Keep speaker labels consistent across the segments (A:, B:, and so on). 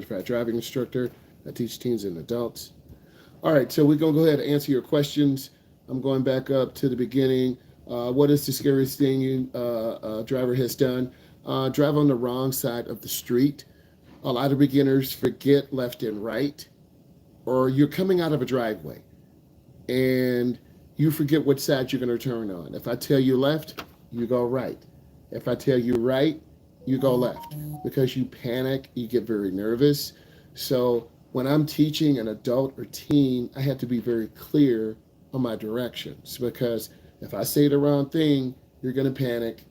A: certified driving instructor. I teach teens and adults. All right, so we're going to go ahead and answer your questions. I'm going back up to the beginning. What is the scariest thing a driver has done? Drive on the wrong side of the street. A lot of beginners forget left and right, or you're coming out of a driveway and you forget which side you're going to turn on. If I tell you left, you go right. If I tell you right, you go left because you panic, you get very nervous. So when I'm teaching an adult or teen, I have to be very clear on my directions because if I say the wrong thing, you're going to panic.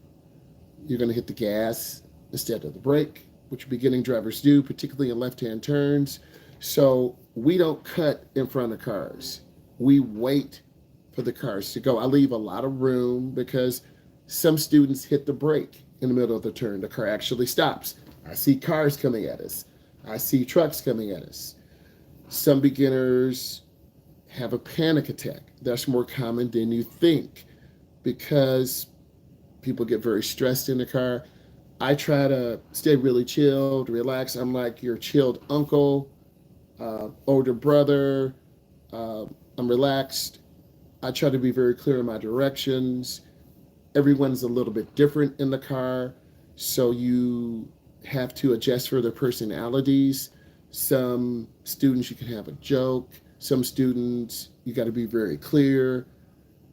A: You're going to hit the gas instead of the brake, which beginning drivers do, particularly in left-hand turns. So we don't cut in front of cars. We wait for the cars to go. I leave a lot of room because some students hit the brake in the middle of the turn. The car actually stops. I see cars coming at us. I see trucks coming at us. Some beginners have a panic attack. That's more common than you think because people get very stressed in the car. I try to stay really chilled, relaxed. I'm like your chilled uncle, older brother. I'm relaxed. I try to be very clear in my directions. Everyone's a little bit different in the car, so you have to adjust for their personalities. Some students, you can have a joke. Some students, you got to be very clear.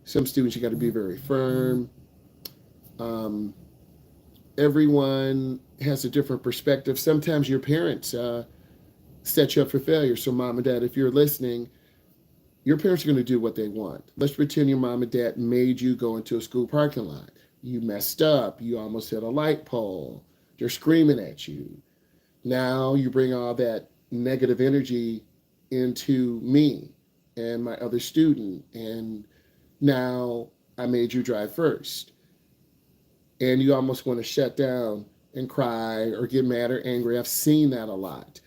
A: Some students, you got to be very firm. Everyone has a different perspective. Sometimes your parents set you up for failure. So, mom and dad, if you're listening, your parents are going to do what they want. Let's pretend your mom and dad made you go into a school parking lot. You messed up. You almost hit a light pole. They're screaming at you. Now you bring all that negative energy into me and my other student. And now I made you drive first. And you almost want to shut down and cry or get mad or angry. I've seen that a lot.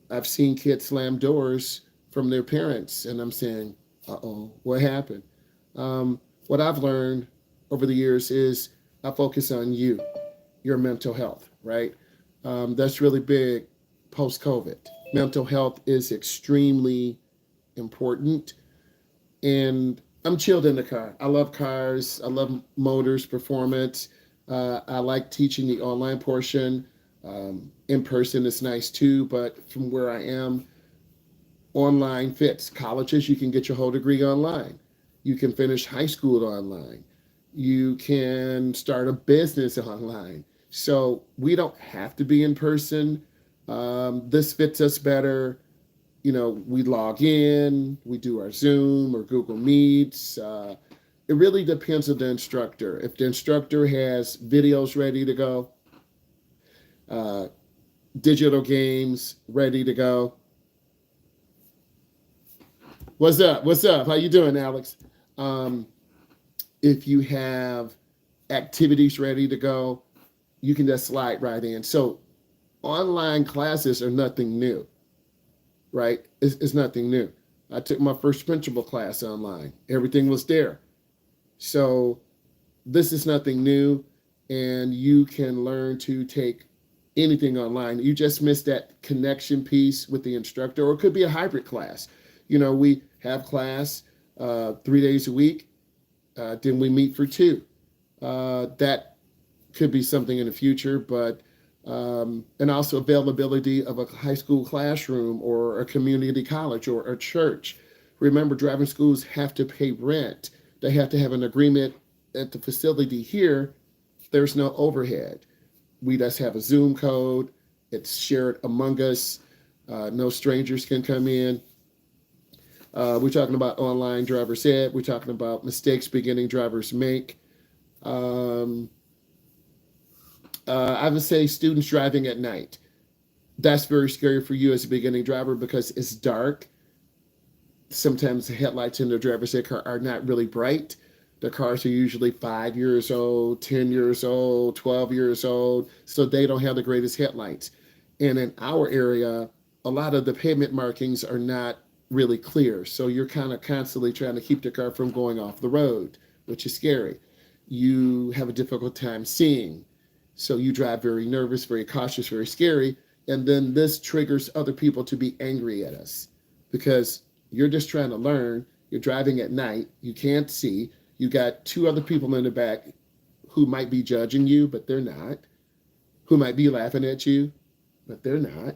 A: I've seen kids slam doors from their parents, and I'm saying, uh-oh, what happened? What I've learned over the years is I focus on you, your mental health, right? That's really big post-COVID. Mental health is extremely important, and I'm chilled in the car. I love cars. I love motors, performance. I like teaching the online portion. In person is nice too, but from where I am, online fits. Colleges, you can get your whole degree online. You can finish high school online. You can start a business online. So we don't have to be in person. This fits us better. You know, we log in, we do our Zoom or Google Meets. It really depends on the instructor. If the instructor has videos ready to go, digital games ready to go. What's up? What's up? How you doing, Alex? If you have activities ready to go, you can just slide right in. So online classes are nothing new, right? It's nothing new. I took my first principal class online. Everything was there. So this is nothing new, and you can learn to take anything online. You just missed that connection piece with the instructor, or it could be a hybrid class. You know, we have class 3 days a week. Then we meet for 2. That could be something in the future, but and also availability of a high school classroom or a community college or a church. Remember, driving schools have to pay rent. They have to have an agreement at the facility here. There's no overhead. We just have a Zoom code. It's shared among us. No strangers can come in. We're talking about online driver's ed. We're talking about mistakes beginning drivers make. I would say students driving at night. That's very scary for you as a beginning driver because it's dark. Sometimes the headlights in the driver's ed car are not really bright. The cars are usually 5 years old, 10 years old, 12 years old, so they don't have the greatest headlights. And in our area, a lot of the pavement markings are not really clear. So you're kind of constantly trying to keep the car from going off the road, which is scary. You have a difficult time seeing. So you drive very nervous, very cautious, very scary. And then this triggers other people to be angry at us because you're just trying to learn. You're driving at night. You can't see. You got two other people in the back who might be judging you, but they're not. Who might be laughing at you, but they're not.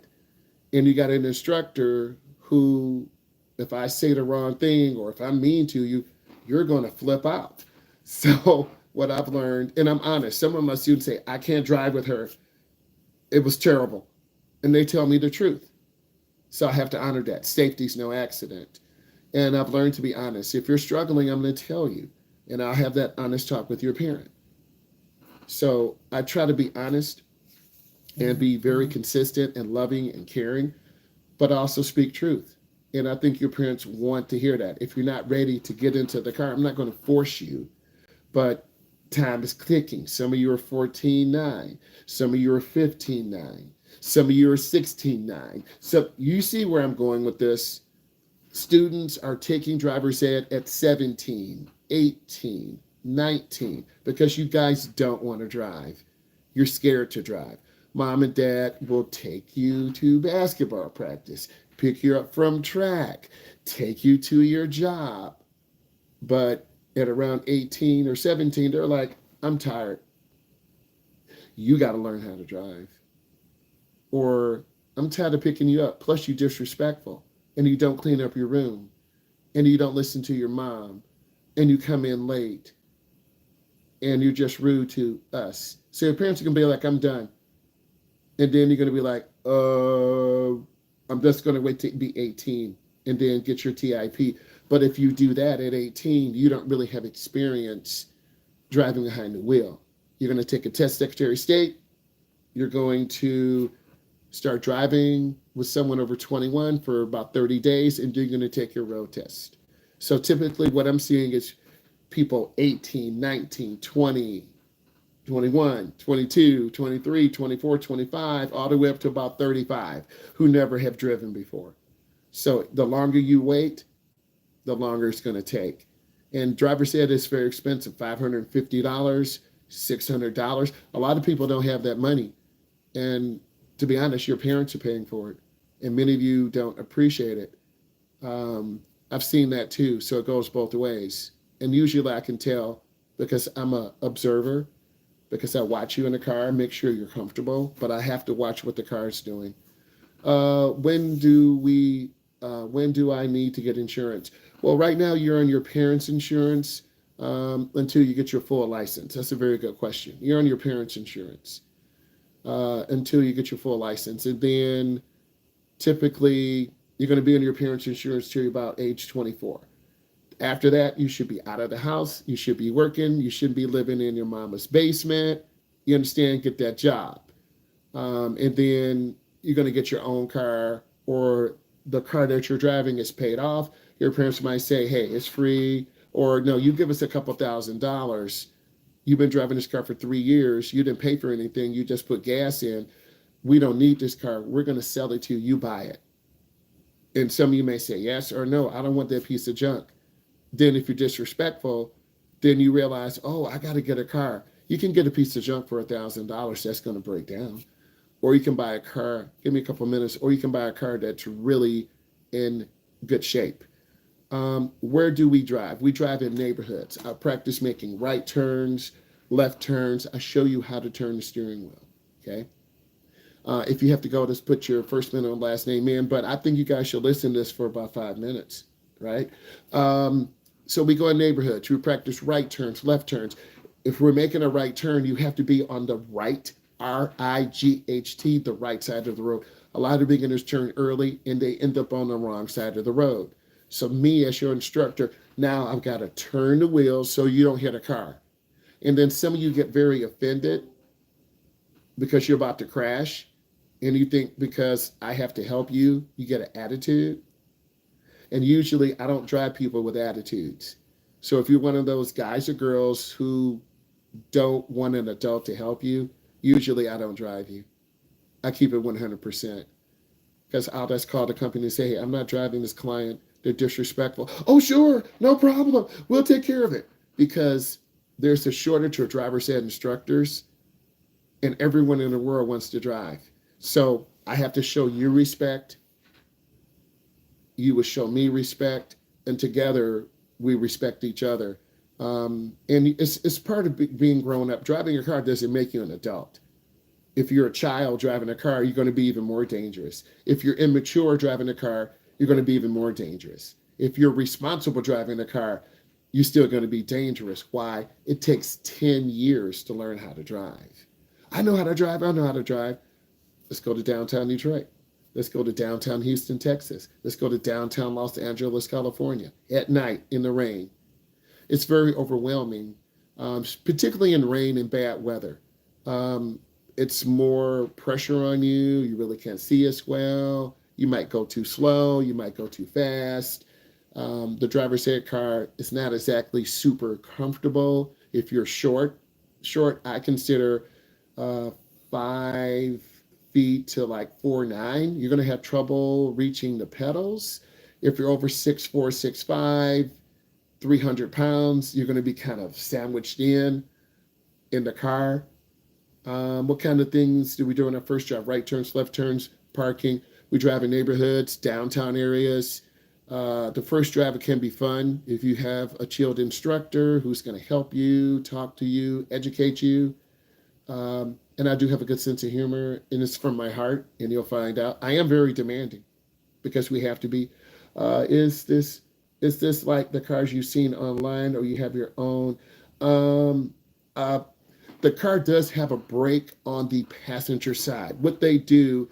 A: And you got an instructor who, if I say the wrong thing or if I'm mean to you, you're going to flip out. So what I've learned, and I'm honest, some of my students say, I can't drive with her. It was terrible. And they tell me the truth. So I have to honor that. Safety's no accident. And I've learned to be honest. If you're struggling, I'm going to tell you. And I'll have that honest talk with your parent. So I try to be honest and be very consistent and loving and caring, but also speak truth. And I think your parents want to hear that. If you're not ready to get into the car, I'm not going to force you, but time is clicking. Some of you are 14.9. Some of you are 15.9. Some of you are 16.9. So you see where I'm going with this. Students are taking driver's ed at 17, 18, 19, because you guys don't want to drive. You're scared to drive. Mom and dad will take you to basketball practice, pick you up from track, take you to your job. But at around 18 or 17, they're like, I'm tired. You got to learn how to drive. Or I'm tired of picking you up. Plus, you're disrespectful and you don't clean up your room and you don't listen to your mom and you come in late and you're just rude to us. So your parents are going to be like, I'm done. And then you're going to be like, I'm just going to wait to be 18 and then get your TIP. But if you do that at 18, you don't really have experience driving behind the wheel. You're going to take a test, Secretary of State. You're going to start driving with someone over 21 for about 30 days, and you're going to take your road test. So typically what I'm seeing is people 18, 19, 20, 21, 22, 23, 24, 25, all the way up to about 35 who never have driven before. So the longer you wait, the longer it's going to take. And driver's ed is very expensive, $550, $600. A lot of people don't have that money. And to be honest, your parents are paying for it. And many of you don't appreciate it. I've seen that too. So it goes both ways. And usually I can tell because I'm an observer, because I watch you in the car, make sure you're comfortable, but I have to watch what the car is doing. When do I need to get insurance? Well, right now you're on your parents' insurance until you get your full license. That's a very good question. You're on your parents' insurance until you get your full license. And then typically you're going to be on your parents' insurance till you're about age 24. After that, you should be out of the house. You should be working. You shouldn't be living in your mama's basement. You understand? Get that job. And then you're going to get your own car, or the car that you're driving is paid off. Your parents might say, hey, it's free. Or no, you give us a couple $1,000. You've been driving this car for 3 years. You didn't pay for anything. You just put gas in. We don't need this car. We're going to sell it to you. You buy it. And some of you may say yes or no. I don't want that piece of junk. Then if you're disrespectful, then you realize, oh, I got to get a car. You can get a piece of junk for $1,000 that's going to break down. Or you can buy a car, give me a couple of minutes, or you can buy a car that's really in good shape. Where do we drive? We drive in neighborhoods. I practice making right turns, left turns. I show you how to turn the steering wheel, okay? If you have to go, just put your first, middle, and last name in. But I think you guys should listen to this for about 5 minutes, right? So we go in neighborhoods. We practice right turns, left turns. If we're making a right turn, you have to be on the right, R-I-G-H-T, the right side of the road. A lot of beginners turn early and they end up on the wrong side of the road. So me as your instructor, now I've got to turn the wheels so you don't hit a car. And then some of you get very offended because you're about to crash. And you think because I have to help you, you get an attitude. And usually I don't drive people with attitudes. So if you're one of those guys or girls who don't want an adult to help you, usually I don't drive you. I keep it 100%. Because I'll just call the company and say, hey, I'm not driving this client. They're disrespectful. Oh, sure, no problem. We'll take care of it. Because there's a shortage of driver's ed instructors and everyone in the world wants to drive. So I have to show you respect. You will show me respect, and together we respect each other. And it's part of being grown up. Driving a car doesn't make you an adult. If you're a child driving a car, you're going to be even more dangerous. If you're immature driving a car, you're going to be even more dangerous. If you're responsible driving a car, you're still going to be dangerous. Why? It takes 10 years to learn how to drive. I know how to drive. I know how to drive. Let's go to downtown Detroit. Let's go to downtown Houston, Texas. Let's go to downtown Los Angeles, California at night in the rain. It's very overwhelming, particularly in rain and bad weather. It's more pressure on you. You really can't see as well. You might go too slow. You might go too fast. The driver's ed car is not exactly super comfortable. If you're short, I consider 5 feet to like 4'9". You're going to have trouble reaching the pedals. If you're over 6'4", 6'5", 300 pounds, you're going to be kind of sandwiched in the car. What kind of things do we do in our first drive? Right turns, left turns, parking. We drive in neighborhoods, downtown areas. The first drive can be fun if you have a chilled instructor who's going to help you, talk to you, educate you. And I do have a good sense of humor, and it's from my heart, and you'll find out. I am very demanding because we have to be. Is this like the cars you've seen online, or you have your own? The car does have a brake on the passenger side. What they do,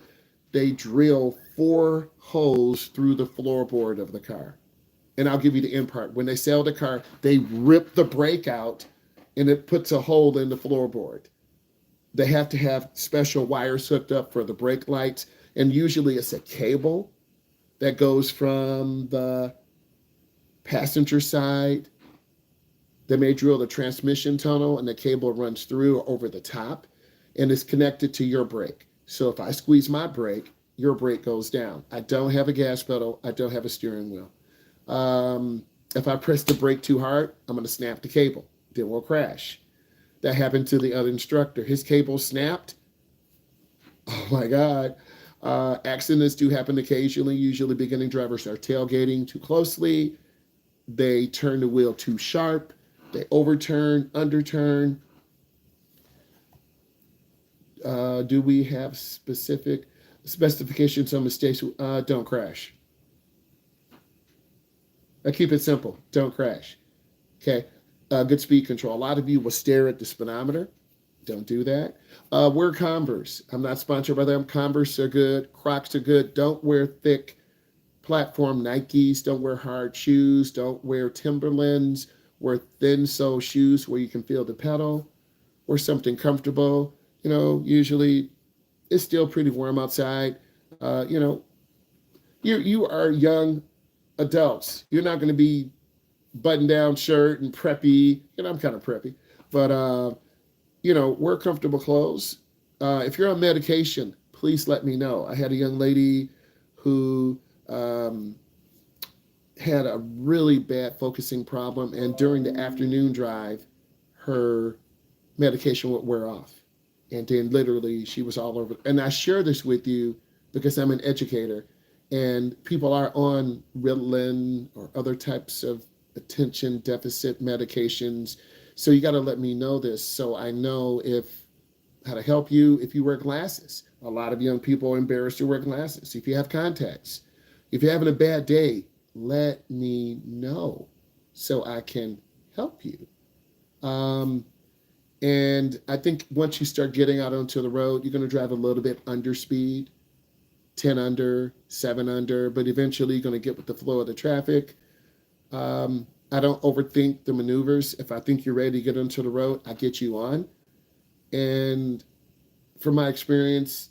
A: they drill 4 holes through the floorboard of the car. And I'll give you the end part. When they sell the car, they rip the brake out and it puts a hole in the floorboard. They have to have special wires hooked up for the brake lights. And usually it's a cable that goes from the passenger side. They may drill the transmission tunnel and the cable runs through or over the top and is connected to your brake. So if I squeeze my brake, your brake goes down. I don't have a gas pedal. I don't have a steering wheel. If I press the brake too hard, I'm going to snap the cable. Then we'll crash. That happened to the other instructor. His cable snapped. Oh my God. Accidents do happen occasionally. Usually beginning drivers are tailgating too closely. They turn the wheel too sharp. They overturn, underturn. Do we have specific specifications on mistakes? Don't crash. I keep it simple. Don't crash. Okay. Good speed control. A lot of you will stare at the speedometer. Don't do that. Wear Converse. I'm not sponsored by them. Converse are good. Crocs are good. Don't wear thick platform Nikes. Don't wear hard shoes. Don't wear Timberlands. Wear thin sole shoes where you can feel the pedal, or something comfortable. Usually it's still pretty warm outside. You are young adults. You're not going to be button-down shirt and preppy. I'm kind of preppy, but wear comfortable clothes. If you're on medication, please let me know. I had a young lady who had a really bad focusing problem, and during the afternoon drive, her medication would wear off. And then literally she was all over. And I share this with you because I'm an educator, and people are on Ritalin or other types of attention deficit medications. So you got to let me know this so I know how to help you. If you wear glasses, a lot of young people are embarrassed to wear glasses. If you have contacts, if you're having a bad day, let me know so I can help you. And I think once you start getting out onto the road, you're going to drive a little bit under speed, 10 under, 7 under, but eventually you're going to get with the flow of the traffic. I don't overthink the maneuvers. If I think you're ready to get onto the road, I get you on. And from my experience,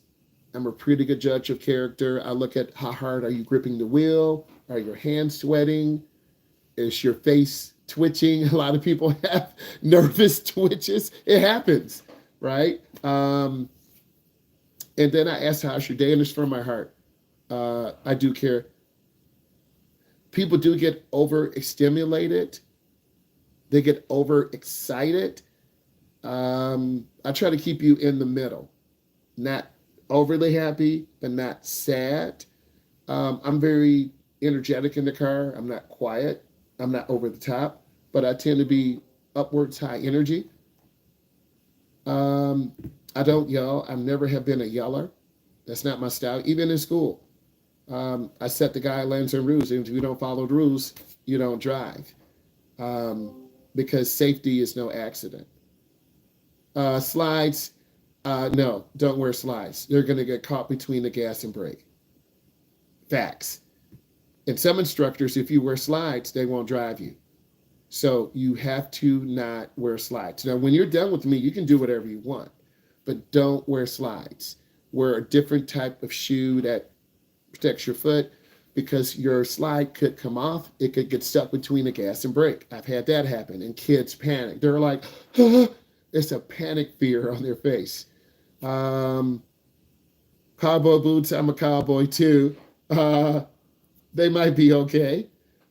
A: I'm a pretty good judge of character. I look at how hard are you gripping the wheel? Are your hands sweating? Is your face twitching? A lot of people have nervous twitches. It happens, right? And then I ask, how's your day? And it's from my heart. I do care. People do get overstimulated. They get overexcited. I try to keep you in the middle, not overly happy, but not sad. I'm very energetic in the car. I'm not quiet. I'm not over the top, but I tend to be upwards high energy. Um, I don't yell. I never have been a yeller. That's not my style. Even in school, I set the guidelines and rules. And if you don't follow the rules, you don't drive. Because safety is no accident. Slides, no, don't wear slides. They're going to get caught between the gas and brake. Facts. And some instructors, if you wear slides, they won't drive you. So you have to not wear slides. Now, when you're done with me, you can do whatever you want, but don't wear slides. Wear a different type of shoe that protects your foot because your slide could come off. It could get stuck between the gas and brake. I've had that happen, and kids panic. They're like, ah. It's a panic fear on their face. Um, Cowboy boots, I'm a cowboy too. They might be okay.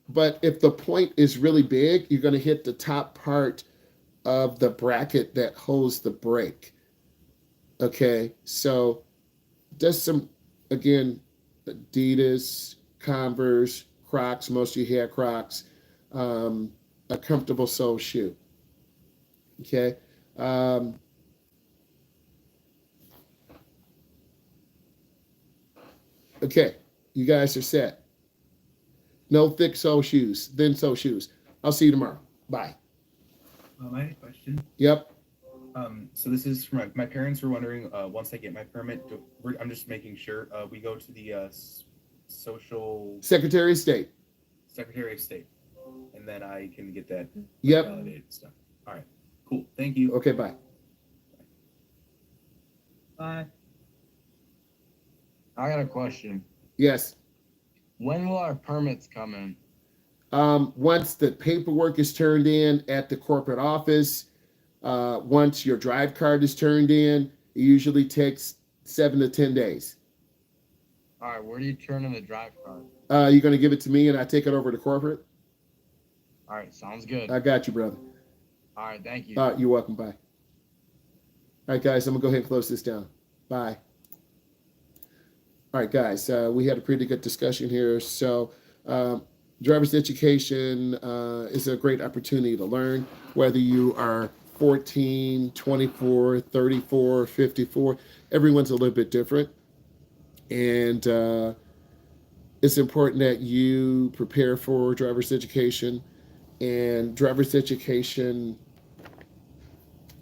A: But if the point is really big, you're going to hit the top part of the bracket that holds the brake. Okay, so just some, again, Adidas, Converse, Crocs, most of you have Crocs, a comfortable sole shoe. Okay. Um, okay, you guys are set. No thick sole shoes, thin sole shoes. I'll see you tomorrow. Bye.
B: I had a question.
A: Yep.
B: So this is for my parents were wondering, once I get my permit, I'm just making sure we go to the social
A: Secretary of State.
B: Secretary of State, and then I can get that
A: Yep.
B: validated stuff. All right, cool. Thank you.
A: Okay, bye.
B: Bye.
C: I got a question.
A: Yes.
C: When will our permits come in?
A: Once the paperwork is turned in at the corporate office, once your drive card is turned in, it usually takes 7 to 10 days.
C: All right, where do you turn in the drive card?
A: You're going to give it to me and I take it over to corporate?
C: All right, sounds good.
A: I got you, brother.
C: All right, thank you.
A: You're welcome. Bye. All right, guys, I'm going to go ahead and close this down. Bye. All right, guys, we had a pretty good discussion here. So, driver's education is a great opportunity to learn, whether you are 14, 24, 34, 54. Everyone's a little bit different. And it's important that you prepare for driver's education. And driver's education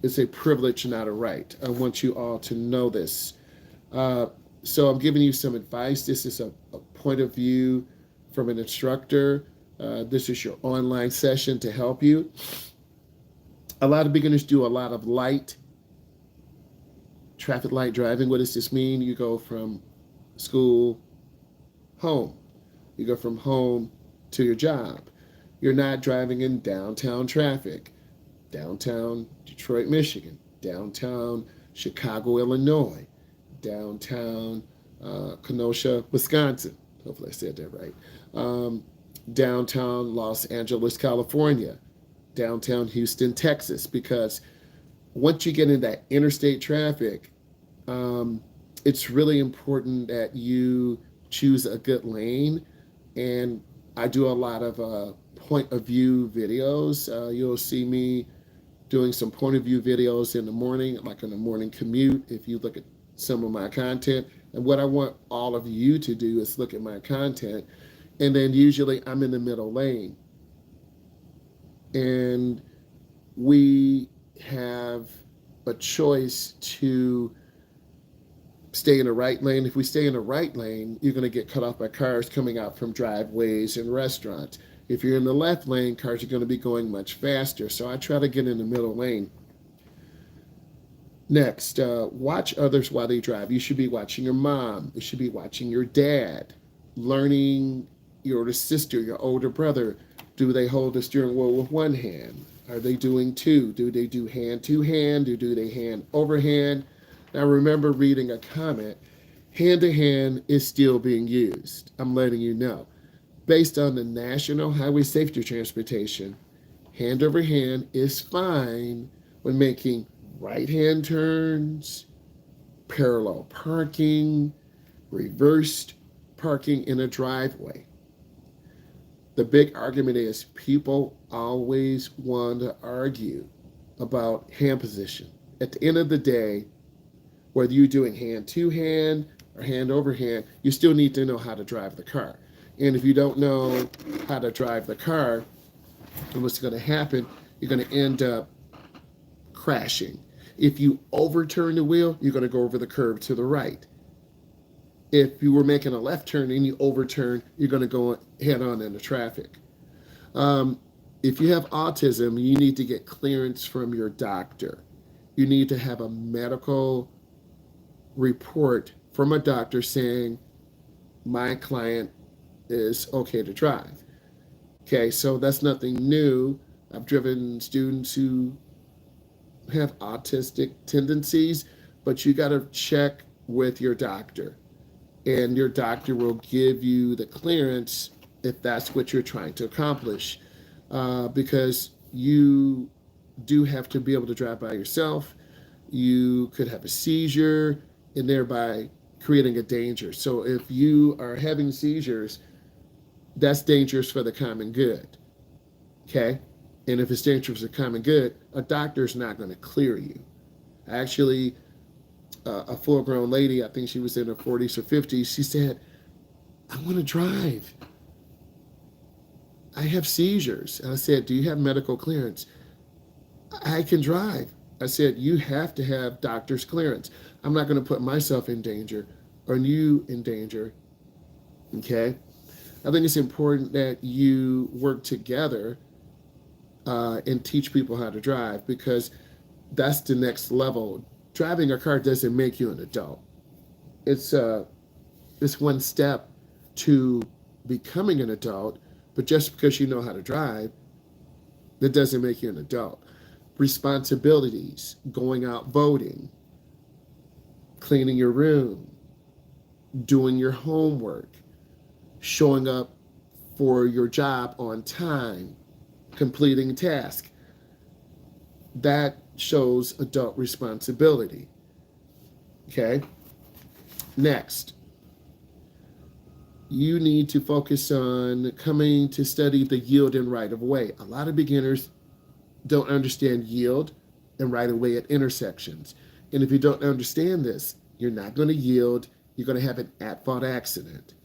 A: is a privilege, not a right. I want you all to know this. So I'm giving you some advice. This is a point of view from an instructor. This is your online session to help you. A lot of beginners do a lot of traffic light driving. What does this mean? You go from school, home. You go from home to your job. You're not driving in downtown traffic. Downtown Detroit, Michigan. Downtown Chicago, Illinois. Downtown Kenosha, Wisconsin. Hopefully I said that right. Downtown Los Angeles, California. Downtown Houston, Texas. Because once you get in that interstate traffic, it's really important that you choose a good lane. And I do a lot of point of view videos. You'll see me doing some point of view videos in the morning, like in the morning commute. If you look at some of my content, and what I want all of you to do is look at my content, and then usually I'm in the middle lane, and we have a choice to stay in the right lane. If we stay in the right lane, you're going to get cut off by cars coming out from driveways and restaurants. If you're in the left lane, cars are going to be going much faster. So I try to get in the middle lane. Next, watch others while they drive. You should be watching your mom. You should be watching your dad. Learning your older sister, your older brother. Do they hold the steering wheel with one hand? Are they doing two? Do they do hand to hand? Do they hand over hand? Now remember reading a comment. Hand to hand is still being used. I'm letting you know. Based on the National Highway Safety Transportation, hand over hand is fine when making right hand turns, parallel parking, reversed parking in a driveway. The big argument is people always want to argue about hand position. At the end of the day, whether you're doing hand to hand or hand over hand, you still need to know how to drive the car. And if you don't know how to drive the car, what's going to happen, you're going to end up crashing. If you overturn the wheel, you're going to go over the curb to the right. If you were making a left turn and you overturn, you're going to go head on into traffic. If you have autism, you need to get clearance from your doctor. You need to have a medical report from a doctor saying, my client is okay to drive. Okay, so that's nothing new. I've driven students who have autistic tendencies, but you got to check with your doctor. And your doctor will give you the clearance if that's what you're trying to accomplish. Because you do have to be able to drive by yourself. You could have a seizure and thereby creating a danger. So if you are having seizures, that's dangerous for the common good. Okay? And if it's dangerous for the common good, a doctor's not going to clear you. Actually, a full-grown lady, I think she was in her 40s or 50s, she said, I want to drive. I have seizures. And I said, do you have medical clearance? I can drive. I said, you have to have doctor's clearance. I'm not going to put myself in danger or you in danger. Okay? I think it's important that you work together and teach people how to drive, because that's the next level. Driving a car doesn't make you an adult. It's one step to becoming an adult, but just because you know how to drive, that doesn't make you an adult. Responsibilities, going out voting, cleaning your room, doing your homework, showing up for your job on time, completing tasks. That shows adult responsibility. Okay? Next, you need to focus on coming to study the yield and right of way. A lot of beginners don't understand yield and right of way at intersections. And if you don't understand this, you're not going to yield. You're going to have an at-fault accident.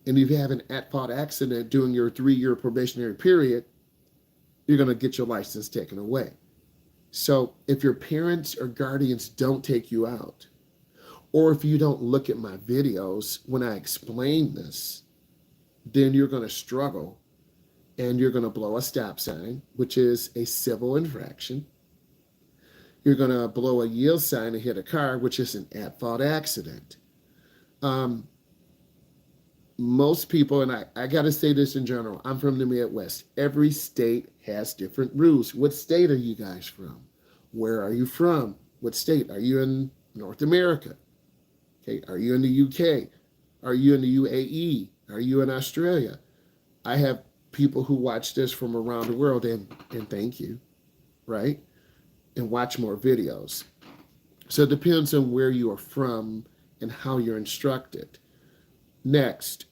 A: And if you have an at-fault accident during your 3-year probationary period, you're going to get your license taken away. So if your parents or guardians don't take you out, or if you don't look at my videos when I explain this, then you're going to struggle and you're going to blow a stop sign, which is a civil infraction. You're going to blow a yield sign and hit a car, which is an at-fault accident. Most people, and I got to say this in general, I'm from the Midwest. Every state has different rules. What state are you guys from? Where are you from? What state? Are you in North America? Okay, are you in the UK? Are you in the UAE? Are you in Australia? I have people who watch this from around the world, and thank you, right? And watch more videos. So it depends on where you are from and how you're instructed. Next,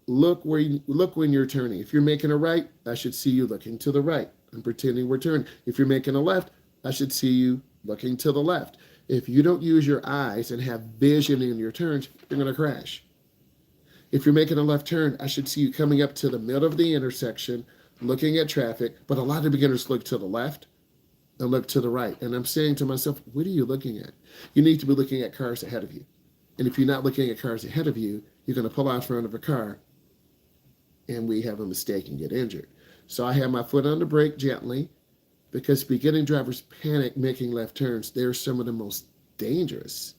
A: look when you're turning. If you're making a right, I should see you looking to the right. I'm pretending we're turning. If you're making a left, I should see you looking to the left. If you don't use your eyes and have vision in your turns, you're going to crash. If you're making a left turn, I should see you coming up to the middle of the intersection, looking at traffic, but a lot of beginners look to the left and look to the right. And I'm saying to myself, what are you looking at? You need to be looking at cars ahead of you. And if you're not looking at cars ahead of you, you're going to pull out in front of a car and we have a mistake and get injured. So I have my foot on the brake gently, because beginning drivers panic making left turns. They're some of the most dangerous.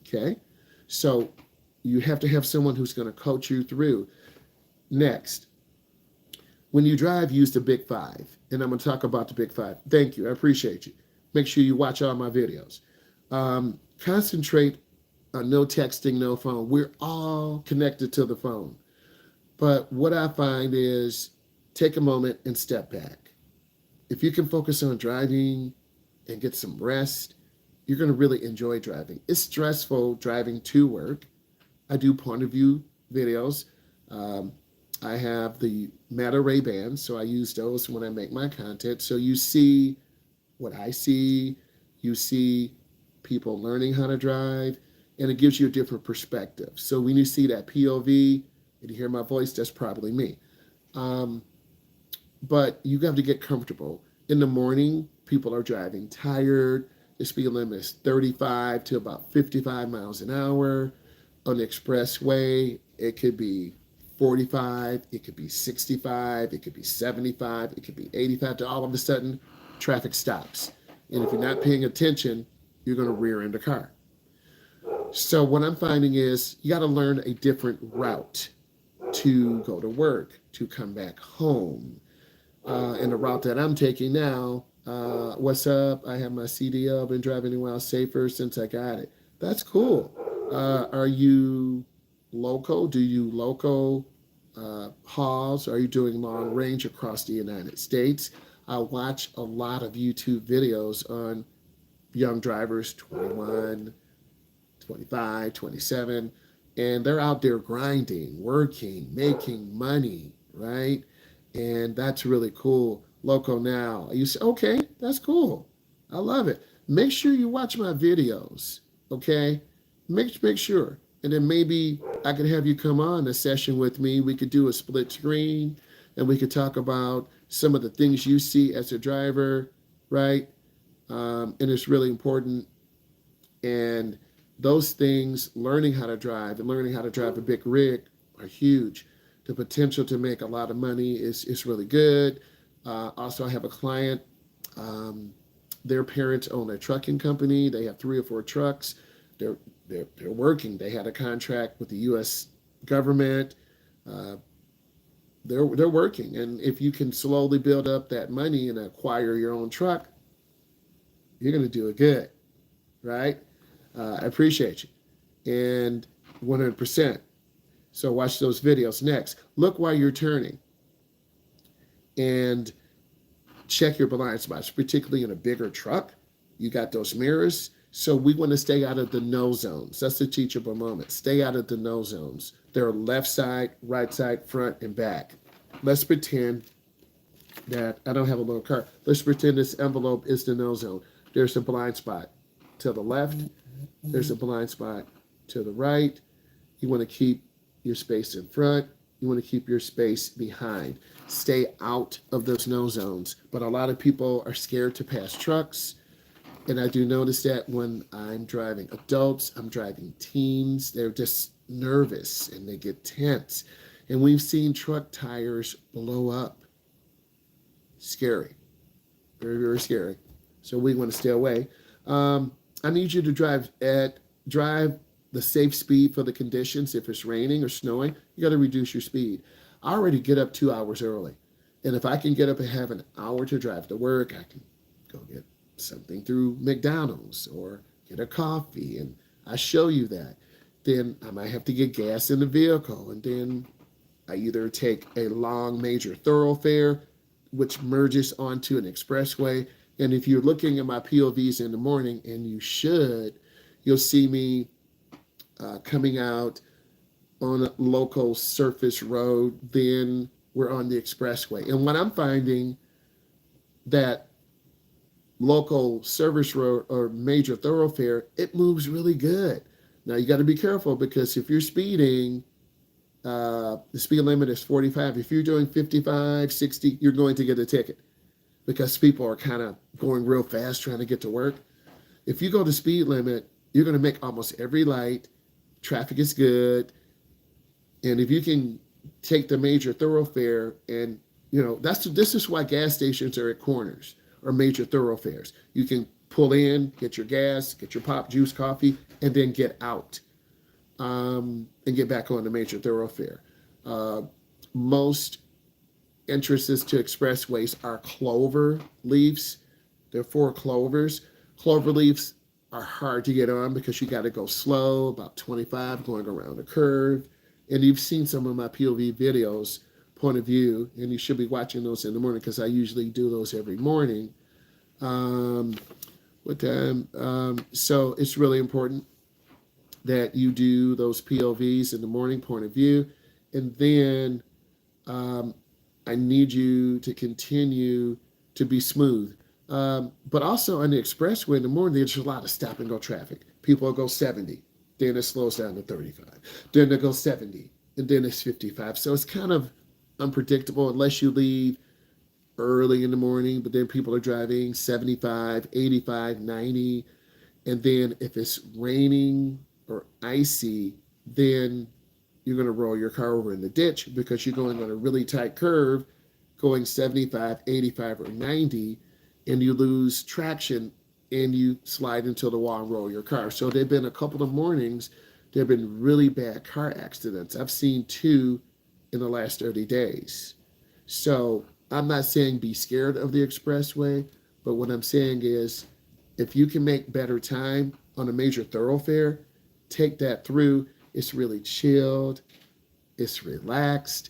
A: Okay? So you have to have someone who's going to coach you through. Next, when you drive, use the Big Five. And I'm going to talk about the Big Five. Thank you. I appreciate you. Make sure you watch all my videos. Concentrate on no texting, no phone. We're all connected to the phone. But what I find is take a moment and step back. If you can focus on driving and get some rest you're going to really enjoy driving. It's stressful driving to work. I do point of view videos. Um, I have the Meta Ray Bans, so I use those when I make my content. So you see what I see, you see people learning how to drive, and it gives you a different perspective. So when you see that POV and you hear my voice, that's probably me. Um, but you have to get comfortable. In the morning, people are driving tired. The speed limit is 35 to about 55 miles an hour. On the expressway, it could be 45, it could be 65, it could be 75, it could be 85. To all of a sudden, traffic stops. And if you're not paying attention, you're going to rear end a car. So what I'm finding is you got to learn a different route to go to work, to come back home. And the route that I'm taking now, what's up? I have my CDL, been driving a while safer since I got it. That's cool. Are you local? Do you local hauls? Are you doing long range across the United States? I watch a lot of YouTube videos on young drivers, 21, 25, 27, and they're out there grinding, working, making money, right? And that's really cool. Local now. You say, okay, that's cool. I love it. Make sure you watch my videos, okay? Make sure. And then maybe I could have you come on a session with me. We could do a split screen and we could talk about some of the things you see as a driver, right? And it's really important. And those things, learning how to drive and learning how to drive a big rig are huge. The potential to make a lot of money is really good. Also, I have a client. Their parents own a trucking company. They have 3 or 4 trucks. They're working. They had a contract with the U.S. government. They're working, and if you can slowly build up that money and acquire your own truck, you're going to do it good, right? I appreciate you, and 100%. So watch those videos next. Look while you're turning, and check your blind spots, particularly in a bigger truck. You got those mirrors. So we want to stay out of the no zones. That's the teachable moment. Stay out of the no zones. There are left side, right side, front, and back. Let's pretend that I don't have a little car. Let's pretend this envelope is the no zone. There's a blind spot to the left. There's a blind spot to the right. You want to keep your space in front. You want to keep your space behind. Stay out of those no zones. But a lot of people are scared to pass trucks. And I do notice that when I'm driving adults, I'm driving teens, they're just nervous and they get tense. And we've seen truck tires blow up. Scary. Very, very scary. So we want to stay away. I need you to drive the safe speed for the conditions. If it's raining or snowing, you got to reduce your speed. I already get up 2 hours early. And if I can get up and have an hour to drive to work, I can go get something through McDonald's or get a coffee, and I show you that. Then I might have to get gas in the vehicle, and then I either take a long major thoroughfare, which merges onto an expressway. And if you're looking at my POVs in the morning, and you'll see me coming out on a local surface road. Then we're on the expressway. And what I'm finding, that local service road or major thoroughfare, it moves really good. Now you got to be careful, because if you're speeding, the speed limit is 45. If you're doing 55, 60, you're going to get a ticket, because people are kind of going real fast trying to get to work. If you go to speed limit, you're going to make almost every light. Traffic is good. And if you can take the major thoroughfare, and this is why gas stations are at corners or major thoroughfares. You can pull in, get your gas, get your pop, juice, coffee, and then get out and get back on the major thoroughfare. Most entrances to expressways are clover leaves. There are 4 clovers. Clover leaves are hard to get on because you got to go slow, about 25, going around a curve. And you've seen some of my POV videos, point of view, and you should be watching those in the morning, because I usually do those every morning. What time? So it's really important that you do those POVs in the morning, point of view, and then um, I need you to continue to be smooth. But also on the expressway in the morning, there's a lot of stop and go traffic. People will go 70, then it slows down to 35, then they go 70, and then it's 55. So it's kind of unpredictable unless you leave early in the morning, but then people are driving 75, 85, 90. And then if it's raining or icy, then you're going to roll your car over in the ditch because you're going on a really tight curve going 75, 85, or 90, and you lose traction and you slide into the wall and roll your car. So there have been a couple of mornings, there have been really bad car accidents. I've seen 2 in the last 30 days. So I'm not saying be scared of the expressway, but what I'm saying is if you can make better time on a major thoroughfare, take that through. It's really chilled, it's relaxed.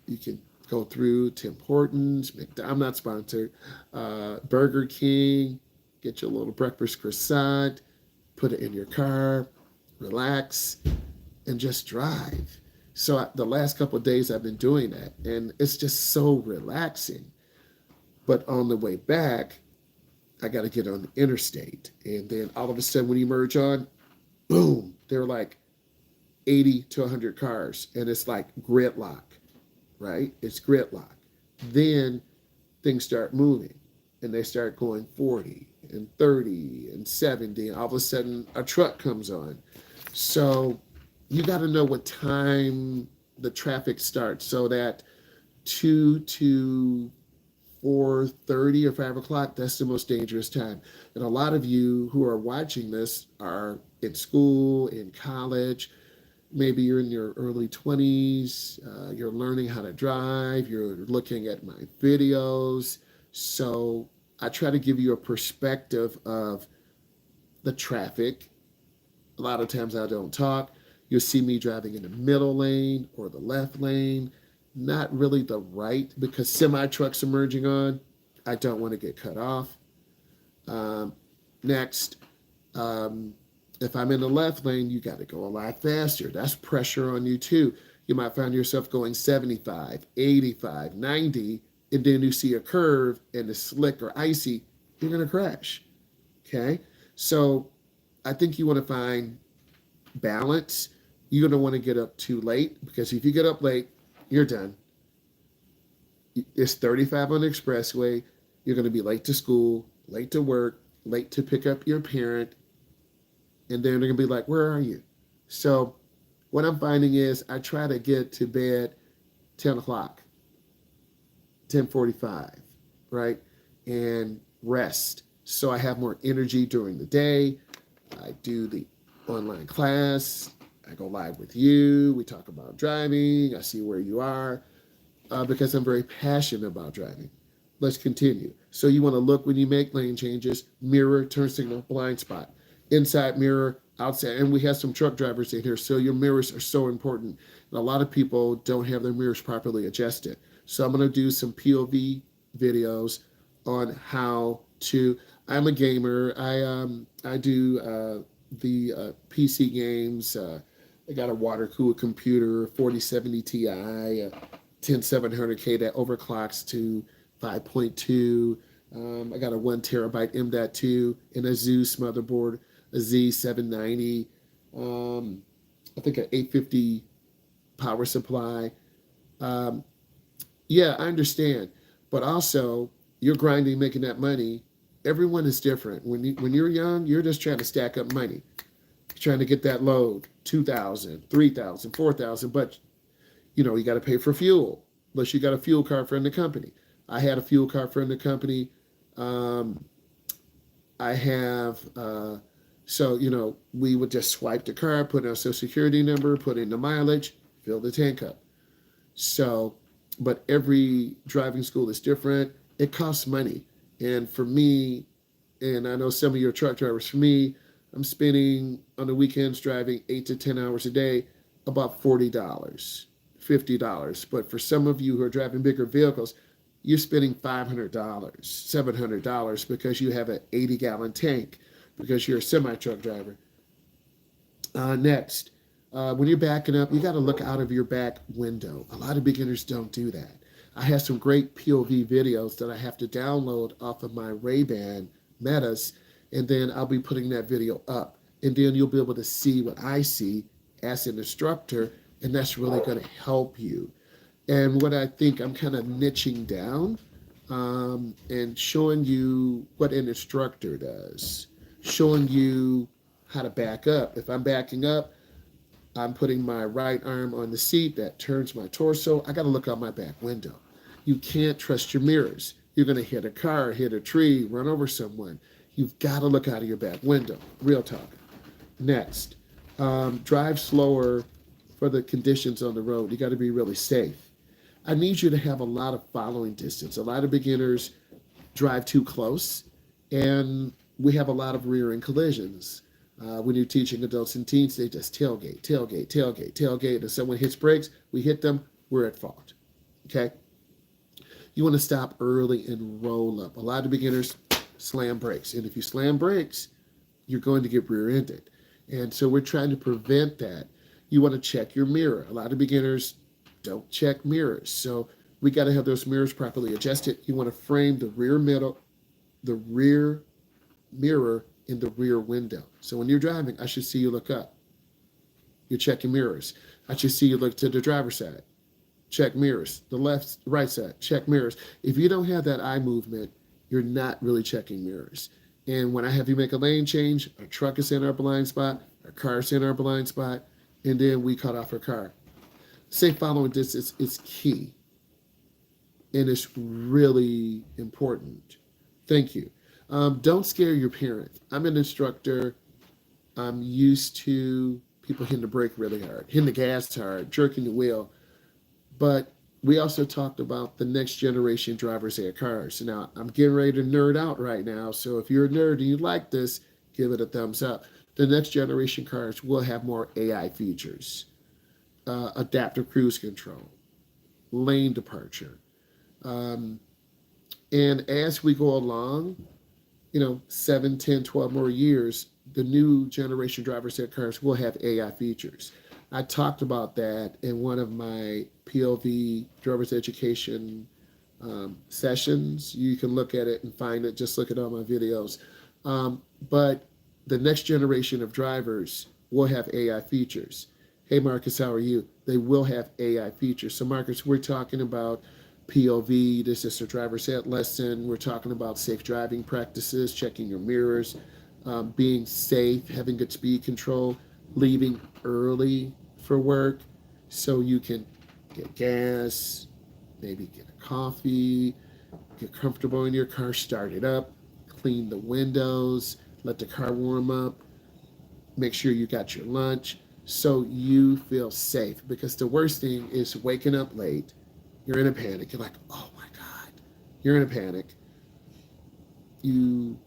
A: You can go through Tim Hortons, I'm not sponsored, Burger King, get your little breakfast croissant, put it in your car, relax, and just drive. So the last couple of days I've been doing that, and it's just so relaxing. But on the way back, I got to get on the interstate. And then all of a sudden, when you merge on, boom, they're like 80 to 100 cars. And it's like gridlock, right? It's gridlock. Then things start moving and they start going 40 and 30 and 70. And all of a sudden, a truck comes on. So you got to know what time the traffic starts so that 2 to 4:30 or 5 o'clock, that's the most dangerous time. And a lot of you who are watching this are in school, in college, maybe you're in your early 20s, you're learning how to drive, you're looking at my videos. So I try to give you a perspective of the traffic. A lot of times I don't talk. You'll see me driving in the middle lane or the left lane, not really the right, because semi trucks are merging on. I don't want to get cut off. Next, if I'm in the left lane, you got to go a lot faster. That's pressure on you too. You might find yourself going 75, 85, 90, and then you see a curve and it's slick or icy, you're going to crash. Okay? So I think you want to find balance. You don't want to get up too late, because if you get up late, you're done. It's 35 on the expressway. You're going to be late to school, late to work, late to pick up your parent, and then they're going to be like, where are you? So what I'm finding is I try to get to bed 10 o'clock, 10:45, right? And rest. So I have more energy during the day. I do the online class. I go live with you. We talk about driving. I see where you are, because I'm very passionate about driving. Let's continue. So you want to look when you make lane changes, mirror, turn signal, blind spot, inside mirror, outside. And we have some truck drivers in here, so your mirrors are so important. And a lot of people don't have their mirrors properly adjusted. So I'm going to do some POV videos on how to. I'm a gamer. I do the PC games. I got a water cooled computer, 4070 Ti, 10700K that overclocks to 5.2. I got a 1 terabyte M.2 and a Zeus motherboard, a Z790. I think an 850 power supply. Yeah, I understand. But also, you're grinding, making that money. Everyone is different. When you're young, you're just trying to stack up money. Trying to get that load, 2,000, 3,000, 4,000, but you got to pay for fuel, unless you got a fuel card from the company. I had a fuel card from the company. I have, so we would just swipe the card, put in our social security number, put in the mileage, fill the tank up. So, but every driving school is different. It costs money. And for me, and I know some of your truck drivers, for me, I'm spending on the weekends driving 8 to 10 hours a day, about $40, $50. But for some of you who are driving bigger vehicles, you're spending $500, $700 because you have an 80-gallon tank because you're a semi-truck driver. Next, when you're backing up, you got to look out of your back window. A lot of beginners don't do that. I have some great POV videos that I have to download off of my Ray-Ban Metas, and then I'll be putting that video up. And then you'll be able to see what I see as an instructor, and that's really going to help you. And what I think I'm kind of niching down and showing you what an instructor does, showing you how to back up. If I'm backing up, I'm putting my right arm on the seat that turns my torso. I got to look out my back window. You can't trust your mirrors. You're going to hit a car, hit a tree, run over someone. You've got to look out of your back window. Real talk. Next, drive slower for the conditions on the road. You got to be really safe. I need you to have a lot of following distance. A lot of beginners drive too close, and we have a lot of rear-end collisions. When you're teaching adults and teens, they just tailgate, tailgate, tailgate, tailgate. If someone hits brakes, we hit them, we're at fault. Okay? You want to stop early and roll up. A lot of beginners slam brakes. And if you slam brakes, you're going to get rear-ended. And so we're trying to prevent that. You want to check your mirror. A lot of beginners don't check mirrors. So we got to have those mirrors properly adjusted. You want to frame the rear mirror in the rear window. So when you're driving, I should see you look up. You're checking mirrors. I should see you look to the driver's side. Check mirrors. The left, right side, check mirrors. If you don't have that eye movement, you're not really checking mirrors. And when I have you make a lane change, our truck is in our blind spot, our car's in our blind spot, and then we cut off our car. Safe following distance is key. And it's really important. Thank you. Don't scare your parent. I'm an instructor. I'm used to people hitting the brake really hard, hitting the gas hard, jerking the wheel. But we also talked about the next generation driver's ed cars. Now, I'm getting ready to nerd out right now. So if you're a nerd and you like this, give it a thumbs up. The next generation cars will have more AI features, adaptive cruise control, lane departure. And as we go along, 7, 10, 12 more years, the new generation driver's ed cars will have AI features. I talked about that in one of my POV driver's education sessions. You can look at it and find it. Just look at all my videos. But the next generation of drivers will have AI features. Hey, Marcus, how are you? They will have AI features. So, Marcus, we're talking about POV. This is a driver's ed lesson. We're talking about safe driving practices, checking your mirrors, being safe, having good speed control, leaving early for work so you can get gas, maybe get a coffee, get comfortable in your car, start it up, clean the windows, let the car warm up, make sure you got your lunch so you feel safe. Because the worst thing is waking up late, you're in a panic, you're like, oh my God, you're in a panic. You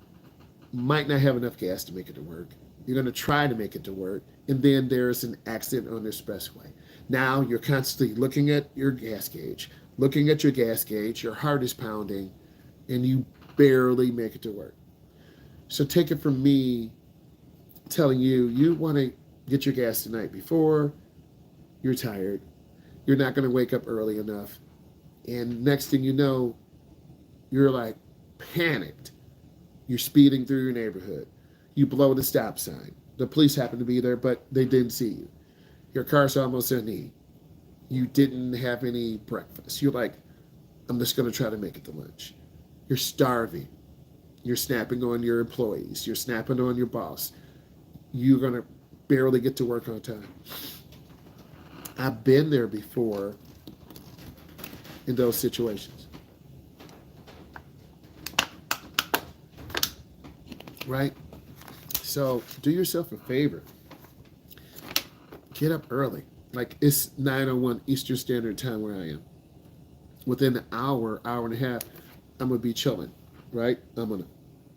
A: might not have enough gas to make it to work. You're going to try to make it to work, and then there's an accident on the expressway. Now you're constantly looking at your gas gauge, your heart is pounding, and you barely make it to work. So take it from me telling you, you want to get your gas the night before, you're tired, you're not going to wake up early enough, and next thing you know, you're like panicked. You're speeding through your neighborhood. You blow the stop sign. The police happen to be there, but they didn't see you. Your car's almost in E. You didn't have any breakfast. You're like, I'm just going to try to make it to lunch. You're starving. You're snapping on your employees. You're snapping on your boss. You're going to barely get to work on time. I've been there before in those situations. Right? So do yourself a favor. Get up early. Like it's 9:01 Eastern Standard Time where I am. Within an hour and a half, I'm going to be chilling, right? I'm going to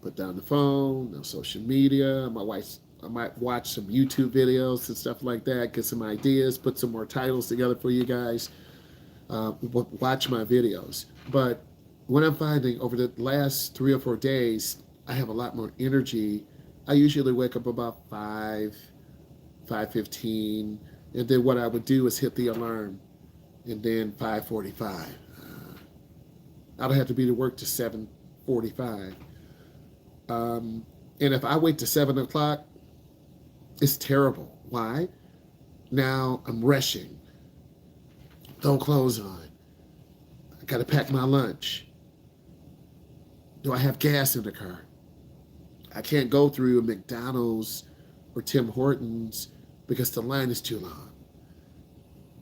A: put down the phone, no social media. I might watch some YouTube videos and stuff like that, get some ideas, put some more titles together for you guys. Watch my videos. But what I'm finding over the last 3 or 4 days, I have a lot more energy. I usually wake up about 5:15, and then what I would do is hit the alarm, and then 5:45. I don't have to be to work to 7:45. And if I wait to 7 o'clock, it's terrible. Why? Now I'm rushing. Throw clothes on. I got to pack my lunch. Do I have gas in the car? I can't go through a McDonald's or Tim Hortons because the line is too long.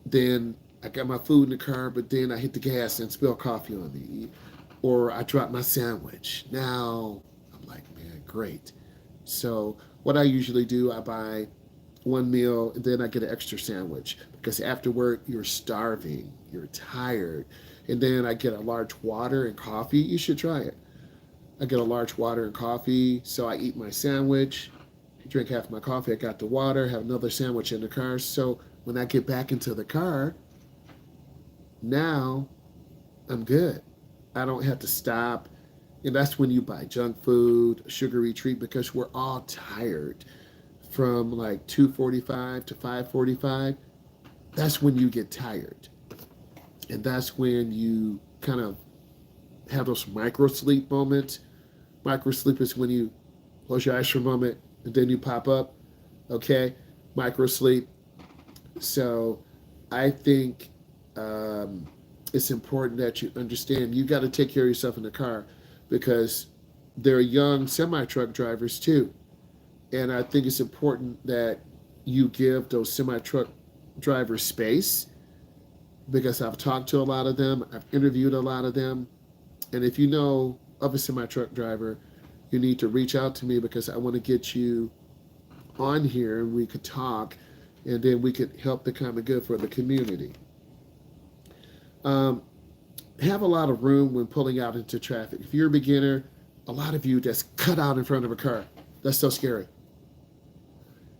A: Then I got my food in the car, but then I hit the gas and spill coffee on me. Or I drop my sandwich. Now I'm like, man, great. So what I usually do, I buy one meal and then I get an extra sandwich because after work you're starving, you're tired. And then I get a large water and coffee. You should try it. I get a large water and coffee. So I eat my sandwich, drink half my coffee. I got the water, have another sandwich in the car. So when I get back into the car, now I'm good. I don't have to stop. And that's when you buy junk food, sugary treat, because we're all tired from like 2:45 to 5:45. That's when you get tired. And that's when you kind of have those micro sleep moments. Micro sleep is when you close your eyes for a moment and then you pop up. Okay? Micro sleep. So I think it's important that you understand you got to take care of yourself in the car because there are young semi-truck drivers too. And I think it's important that you give those semi-truck drivers space because I've talked to a lot of them. I've interviewed a lot of them. And if you know of a semi-truck driver, you need to reach out to me because I want to get you on here and we could talk and then we could help the common good for the community. Have a lot of room when pulling out into traffic. If you're a beginner, a lot of you just cut out in front of a car. That's so scary.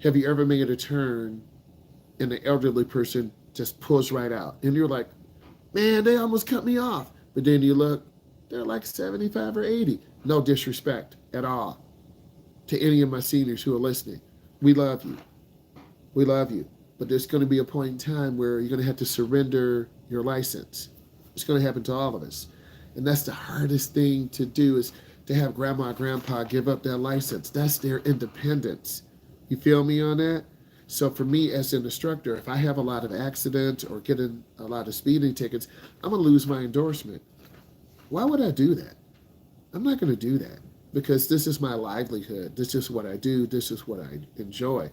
A: Have you ever made a turn and the elderly person just pulls right out? And you're like, man, they almost cut me off. But then you look, they're like 75 or 80. No disrespect at all to any of my seniors who are listening. We love you. We love you. But there's going to be a point in time where you're going to have to surrender your license. It's going to happen to all of us. And that's the hardest thing to do is to have grandma and grandpa give up their license. That's their independence. You feel me on that? So for me as an instructor, if I have a lot of accidents or getting a lot of speeding tickets, I'm going to lose my endorsement. Why would I do that? I'm not going to do that because this is my livelihood. This is what I do. This is what I enjoy,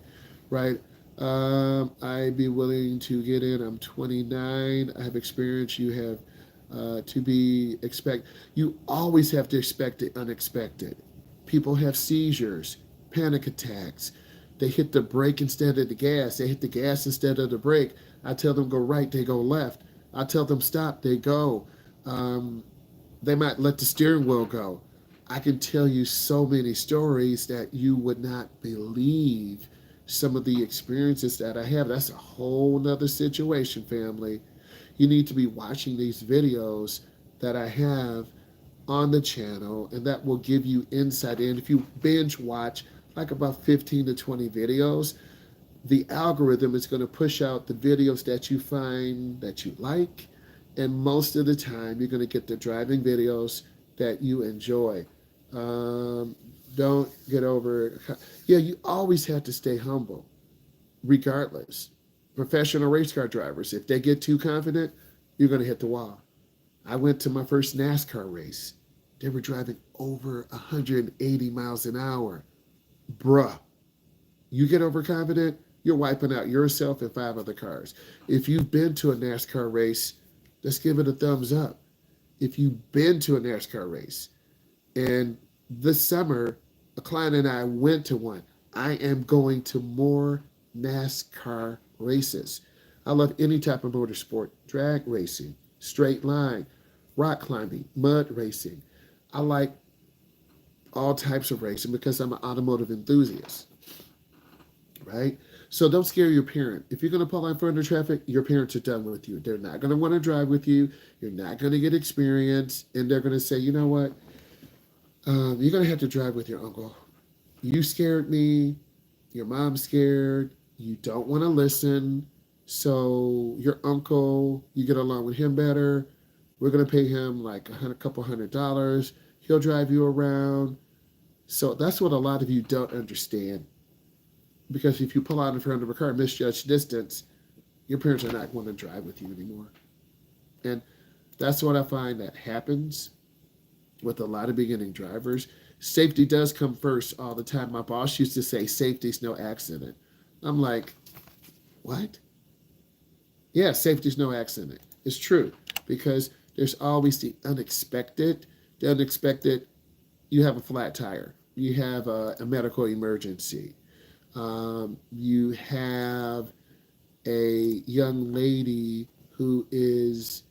A: right? I'd be willing to get in. I'm 29. I have experience. You have you always have to expect the unexpected. People have seizures, panic attacks. They hit the brake instead of the gas. They hit the gas instead of the brake. I tell them go right, they go left. I tell them stop, they go. They might let the steering wheel go. I can tell you so many stories that you would not believe some of the experiences that I have. That's a whole nother situation, family. You need to be watching these videos that I have on the channel, and that will give you insight. And if you binge watch like about 15 to 20 videos, the algorithm is going to push out the videos that you find that you like. And most of the time, you're going to get the driving videos that you enjoy. Don't get over. Yeah, you always have to stay humble, regardless. Professional race car drivers, if they get too confident, you're going to hit the wall. I went to my first NASCAR race. They were driving over 180 miles an hour. Bruh, you get overconfident, you're wiping out yourself and 5 other cars. If you've been to a NASCAR race, let's give it a thumbs up. If you've been to a NASCAR race, and this summer, a client and I went to one. I am going to more NASCAR races. I love any type of motorsport, drag racing, straight line, rock climbing, mud racing. I like all types of racing because I'm an automotive enthusiast, right? So don't scare your parent. If you're going to pull out in front of traffic, your parents are done with you. They're not going to want to drive with you. You're not going to get experience. And they're going to say, you know what? You're going to have to drive with your uncle. You scared me. Your mom's scared. You don't want to listen. So your uncle, you get along with him better. We're going to pay him like a couple $100. He'll drive you around. So that's what a lot of you don't understand. Because if you pull out in front of a car, misjudge distance, your parents are not going to drive with you anymore. And that's what I find that happens with a lot of beginning drivers. Safety does come first all the time. My boss used to say, safety's no accident. I'm like, what? Yeah, safety's no accident. It's true, because there's always the unexpected. The unexpected, you have a flat tire. You have a medical emergency. You have a young lady who is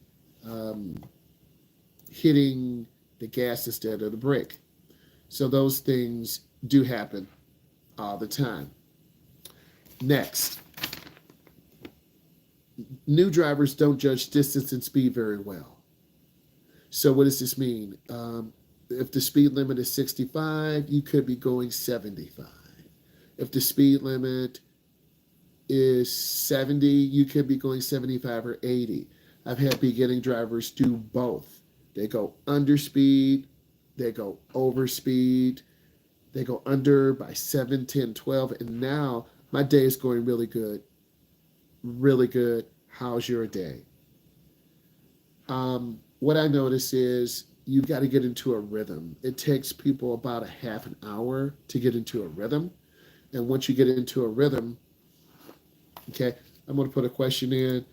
A: hitting the gas instead of the brake. So those things do happen all the time. Next, new drivers don't judge distance and speed very well. So what does this mean? If the speed limit is 65, you could be going 75. If the speed limit is 70, you could be going 75 or 80. I've had beginning drivers do both. They go under speed, they go over speed, they go under by 7, 10, 12, and now my day is going really good. Really good. How's your day? What I notice is you've got to get into a rhythm. It takes people about a half an hour to get into a rhythm. And once you get into a rhythm, okay, I'm going to put a question in.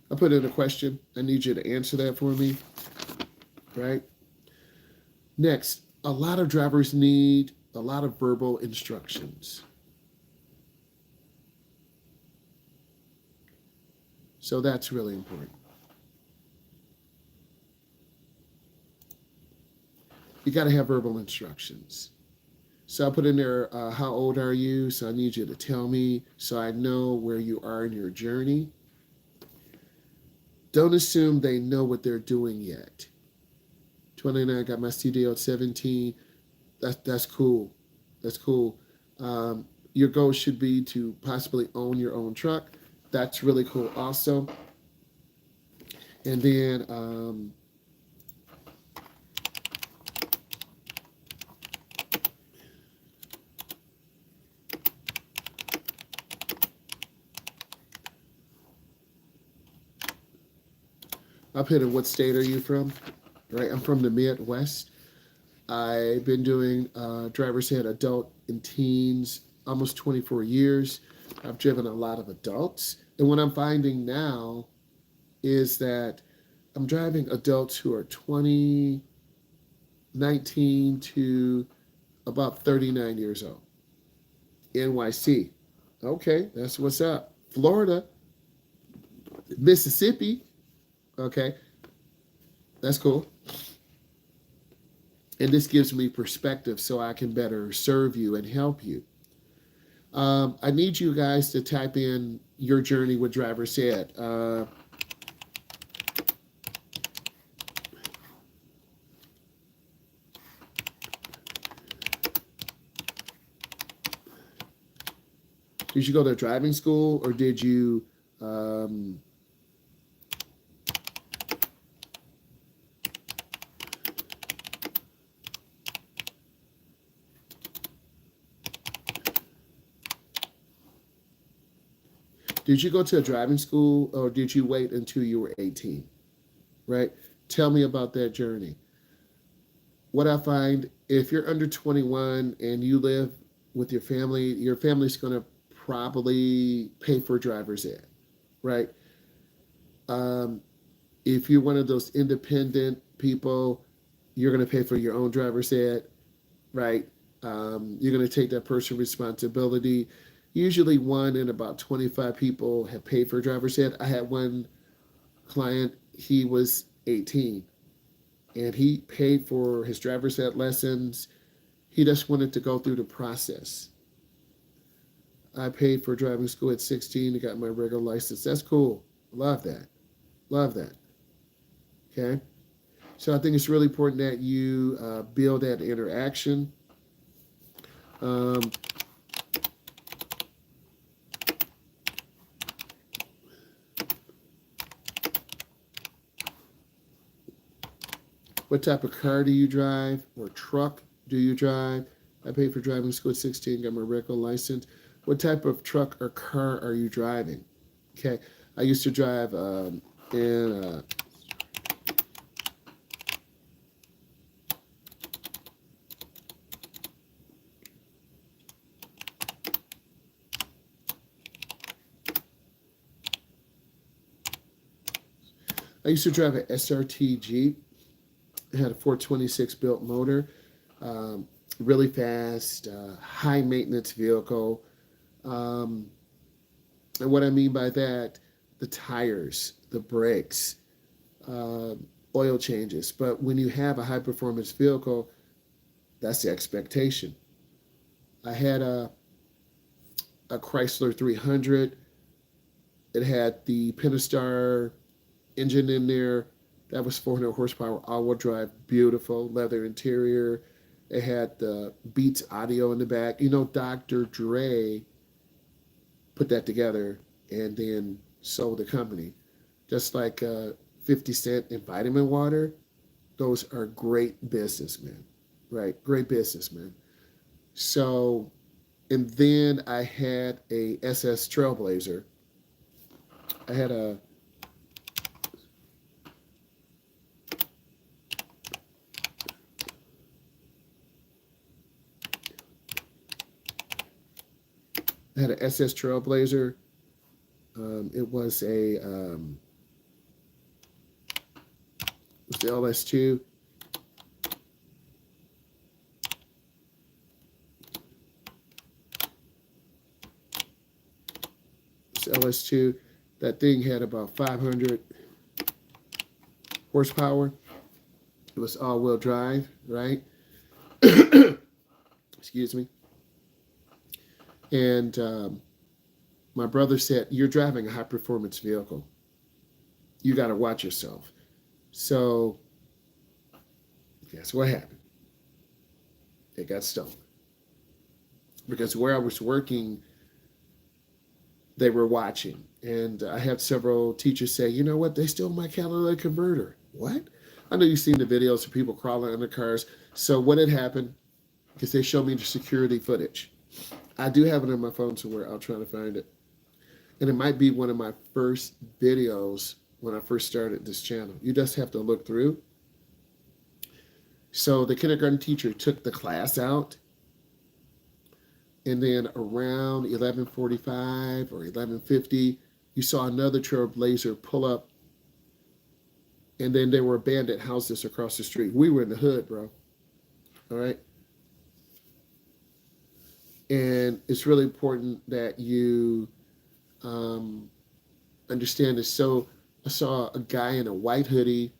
A: I put in a question. I need you to answer that for me, right? Next, a lot of drivers need a lot of verbal instructions. So that's really important. You got to have verbal instructions. So I put in there, how old are you? So I need you to tell me so I know where you are in your journey. Don't assume they know what they're doing yet. 29, got my CDL at 17. That's cool. That's cool. Your goal should be to possibly own your own truck. That's really cool also. And then I put in what state are you from? Right, I'm from the Midwest. I've been doing driver's ed adult and teens almost 24 years. I've driven a lot of adults. And what I'm finding now is that I'm driving adults who are 20, 19 to about 39 years old. NYC. Okay, that's what's up. Florida. Mississippi. Okay, that's cool. And this gives me perspective so I can better serve you and help you. I need you guys to type in your journey with driver's ed. Did you go to driving school or did you Did you go to a driving school or did you wait until you were 18? Right? Tell me about that journey. What I find, if you're under 21 and you live with your family's going to probably pay for driver's ed, right? If you're one of those independent people, you're going to pay for your own driver's ed, right? You're going to take that personal responsibility. Usually 1 in about 25 people have paid for driver's ed. I had one client, he was 18, and he paid for his driver's ed lessons. He just wanted to go through the process. I paid for driving school at 16 and got my regular license. That's cool. Love that. Love that. Okay. So I think it's really important that you build that interaction. Um, what type of car do you drive or truck do you drive? I paid for driving school at 16, got my regular license. What type of truck or car are you driving? Okay. I used to drive in I used to drive an SRT Jeep. It had a 426 built motor, um, really fast, high maintenance vehicle. Um, and what I mean by that, the tires, the brakes, uh, oil changes. But when you have a high performance vehicle, that's the expectation. I had a Chrysler 300. It had the Pentastar engine in there. That was 400 horsepower, all-wheel drive, beautiful leather interior. It had the Beats audio in the back. You know, Dr. Dre put that together and then sold the company. Just like 50 Cent and Vitamin Water, those are great businessmen, right? Great businessmen. So, and then I had a SS Trailblazer. I had a I had an SS Trailblazer. It was it was the LS2. It's LS2. That thing had about 500 horsepower. It was all-wheel drive, right? Excuse me. And my brother said, "You're driving a high-performance vehicle. You got to watch yourself." So guess what happened? It got stolen. Because where I was working, they were watching. And I had several teachers say, "You know what? They stole my catalytic converter." What? I know you've seen the videos of people crawling under cars. So what had happened, because they showed me the security footage. I do have it on my phone somewhere. I'll try to find it. And it might be one of my first videos when I first started this channel. You just have to look through. So the kindergarten teacher took the class out, and then around 11:45 or 11:50, you saw another Trailblazer pull up, and then there were abandoned houses across the street. We were in the hood, bro. All right. And it's really important that you understand this. So I saw a guy in a white hoodie.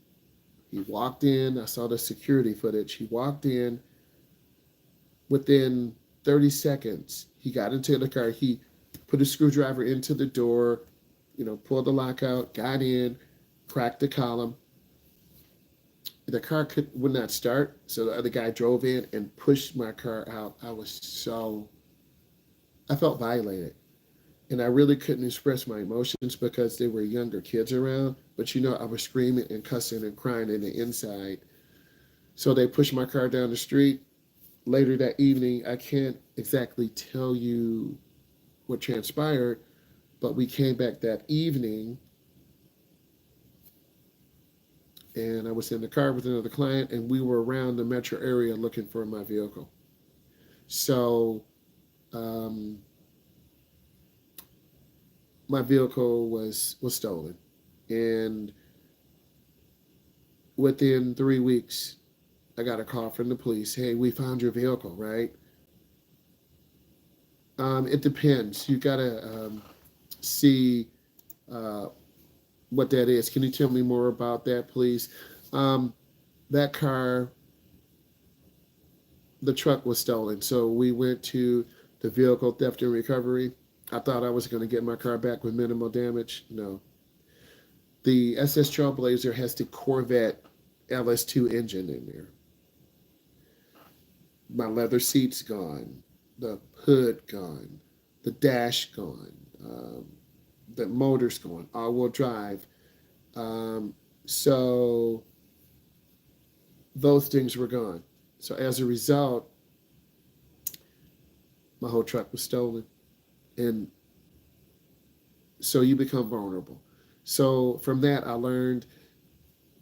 A: He walked in. I saw the security footage. He walked in. Within 30 seconds, he got into the car. He put a screwdriver into the door, pulled the lock out, got in, cracked the column. The car would not start, so the other guy drove in and pushed my car out. I felt violated. And I really couldn't express my emotions because there were younger kids around. But I was screaming and cussing and crying in the inside. So they pushed my car down the street. Later that evening, I can't exactly tell you what transpired, but we came back that evening, and I was in the car with another client, and we were around the metro area looking for my vehicle. So my vehicle was stolen, and within 3 weeks, I got a call from the police. "Hey, we found your vehicle," right? It depends. You gotta see what that is. Can you tell me more about that, please? Um, that car, the truck was stolen. So we went to the vehicle theft and recovery. I thought I was going to get my car back with minimal damage. No. The SS Trailblazer has the Corvette LS2 engine in there. My leather seat's gone. The hood gone. The dash gone. The motor's gone. All-wheel drive. So those things were gone. So as a result, my whole truck was stolen. And so you become vulnerable. So from that, I learned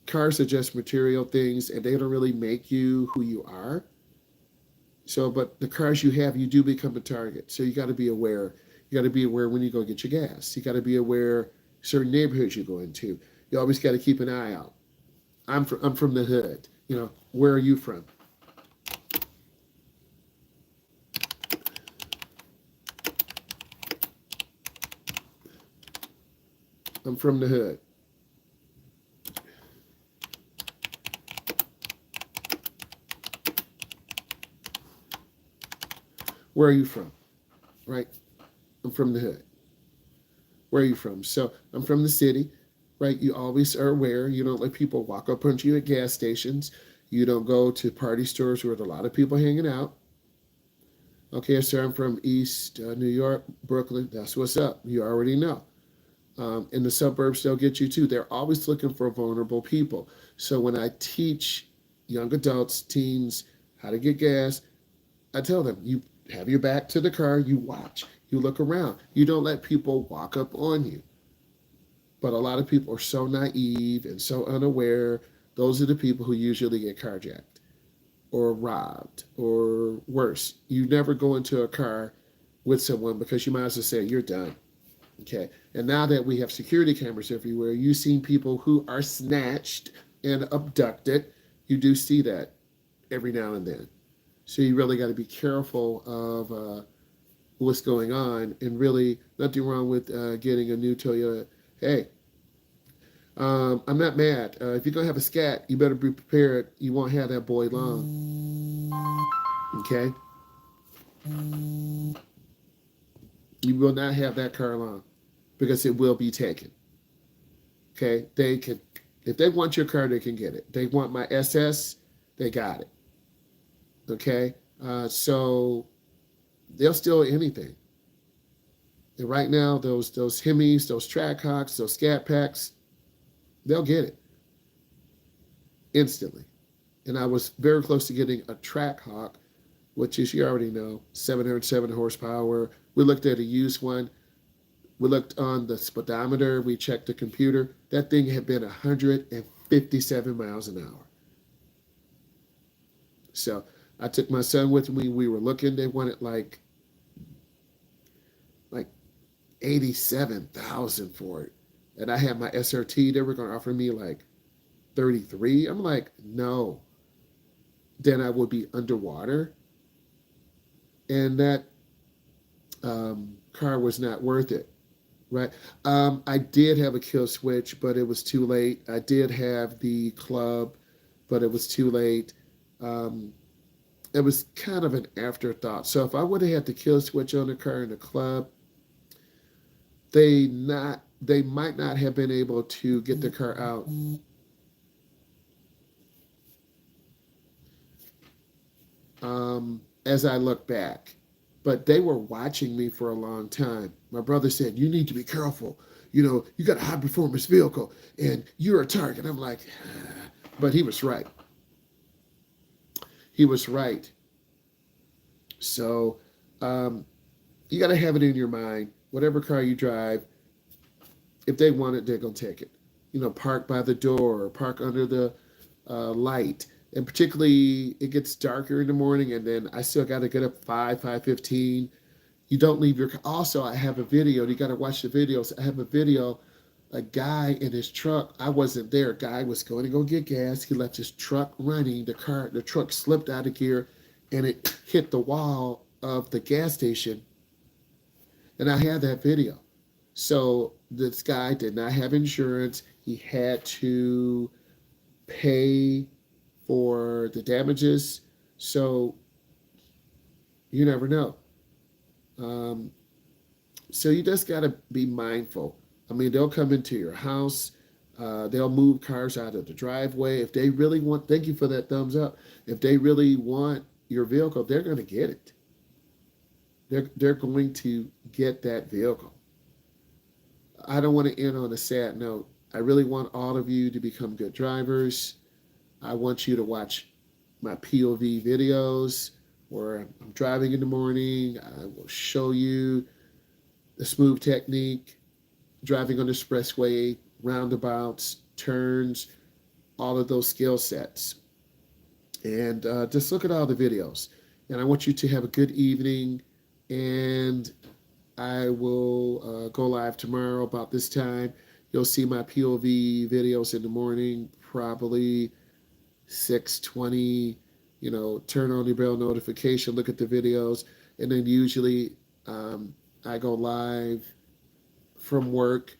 A: cars are just material things and they don't really make you who you are. So, but the cars you have, you do become a target. So you got to be aware. You got to be aware when you go get your gas. You got to be aware certain neighborhoods you go into. You always got to keep an eye out. I'm from the hood. You know, where are you from? I'm from the hood. Where are you from? Right? I'm from the hood. Where are you from? So I'm from the city, right? You always are aware. You don't let people walk up onto you at gas stations. You don't go to party stores where there's a lot of people hanging out. Okay, sir, I'm from East New York, Brooklyn. That's what's up. You already know. In the suburbs, they'll get you too. They're always looking for vulnerable people. So when I teach young adults, teens, how to get gas, I tell them, you have your back to the car, you watch, you look around. You don't let people walk up on you. But a lot of people are so naive and so unaware. Those are the people who usually get carjacked or robbed or worse. You never go into a car with someone because you might as well say, you're done. Okay. And now that we have security cameras everywhere, you've seen people who are snatched and abducted. You do see that every now and then. So you really got to be careful of what's going on, and really nothing wrong with getting a new Toyota. Hey, I'm not mad. If you're going to have a scat, you better be prepared. You won't have that boy long. Okay? You will not have that car long because it will be taken. Okay? They can, if they want your car, they can get it. They want my SS, they got it. Okay? So they'll steal anything. And right now, those Hemis, those Trackhawks, those Scat Packs, they'll get it instantly. And I was very close to getting a Trackhawk, which is, you already know, 707 horsepower. We looked at a used one. We looked on the speedometer. We checked the computer. That thing had been 157 miles an hour. So I took my son with me. We were looking. They wanted like 87,000 for it. And I had my SRT. They were going to offer me like 33. I'm like, no. Then I would be underwater. And that car was not worth it. Right. I did have a kill switch, but it was too late. I did have the club, but it was too late. It was kind of an afterthought. So if I would have had the kill switch on the car in the club, they might not have been able to get the car out. As I look back. But they were watching me for a long time. My brother said, you need to be careful. You know, you got a high performance vehicle and you're a target. I'm like, but he was right. He was right. So you got to have it in your mind. Whatever car you drive, if they want it, they're going to take it. You know, park by the door or park under the light. And particularly, it gets darker in the morning, and then I still got to get up 5:15. You don't leave your car. Also, I have a video. You got to watch the videos. I have a video. A guy in his truck. I wasn't there. Guy was going to go get gas. He left his truck running. The truck slipped out of gear, and it hit the wall of the gas station. And I had that video. So this guy did not have insurance. He had to pay for the damages. So you never know. Um, so you just got to be mindful. I mean, they'll come into your house. They'll move cars out of the driveway. If they really want, thank you for that thumbs up. If they really want your vehicle, they're going to get it. They're going to get that vehicle. I don't want to end on a sad note. I really want all of you to become good drivers. I want you to watch my POV videos where I'm driving in the morning. I will show you the smooth technique, driving on the expressway, roundabouts, turns, all of those skill sets. And just look at all the videos. And I want you to have a good evening. And I will go live tomorrow about this time. You'll see my POV videos in the morning, probably 6:20. Turn on your bell notification, look at the videos, and then usually I go live from work.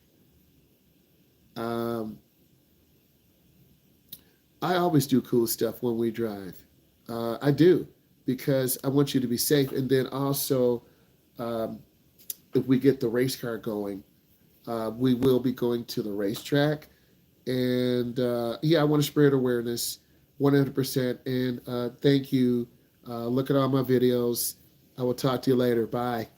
A: I always do cool stuff when we drive. I do, because I want you to be safe. And then also, if we get the race car going, we will be going to the racetrack. And I want to spread awareness 100%. And thank you. Look at all my videos. I will talk to you later. Bye.